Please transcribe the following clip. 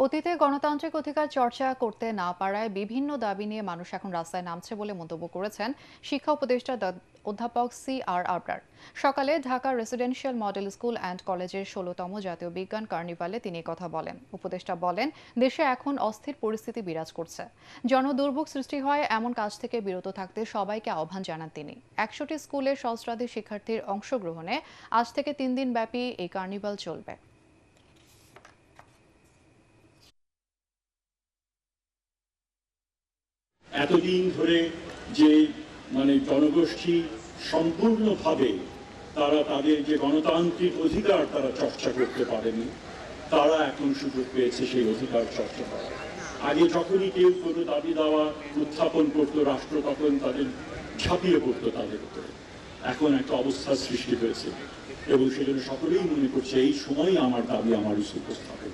অতীতে গণতান্ত্রিক অধিকার চর্চা করতে না পারায় বিভিন্ন দাবি নিয়ে মানুষ এখন রাস্তায় নামছে বলে মন্তব্য করেছেন শিক্ষা উপদেষ্টা অধ্যাপক CR আবরার। সকালে Dhaka residential model school and কলেজের ১৬তম জাতীয় বিজ্ঞান কার্নিভালে তিনি কথা বলেন। উপদেষ্টা বলেন, দেশে এখন অস্থির পরিস্থিতি বিরাজ করছে। জনদুর্ভোগ সৃষ্টি হয় এমন কাজ থেকে বিরত থাকতে সবাইকে আহ্বান জানান তিনি। ১০০টি স্কুলের সহস্রাধিক শিক্ষার্থীর অংশগ্রহণে আজ থেকে ৩ দিন ব্যাপী এই কার্নিভাল চলবে। এতদিন ধরে যে জনগোষ্ঠী সম্পূর্ণভাবে তারা তাদের যে গণতান্ত্রিক অধিকার তারা চর্চা করতে পারেনি, তারা এখন সুযোগ পেয়েছে সেই অধিকার চর্চা করার। আগে যখনই কেউ কোনো দাবি দাওয়া উত্থাপন করতো, রাষ্ট্র তখন তাদের ঝাঁপিয়ে পড়তো তাদের উপরে। এখন একটা অবস্থার সৃষ্টি হয়েছে এবং সেজন্য সকলেই মনে করছে এই সময় আমার দাবি আমার উপস্থাপন।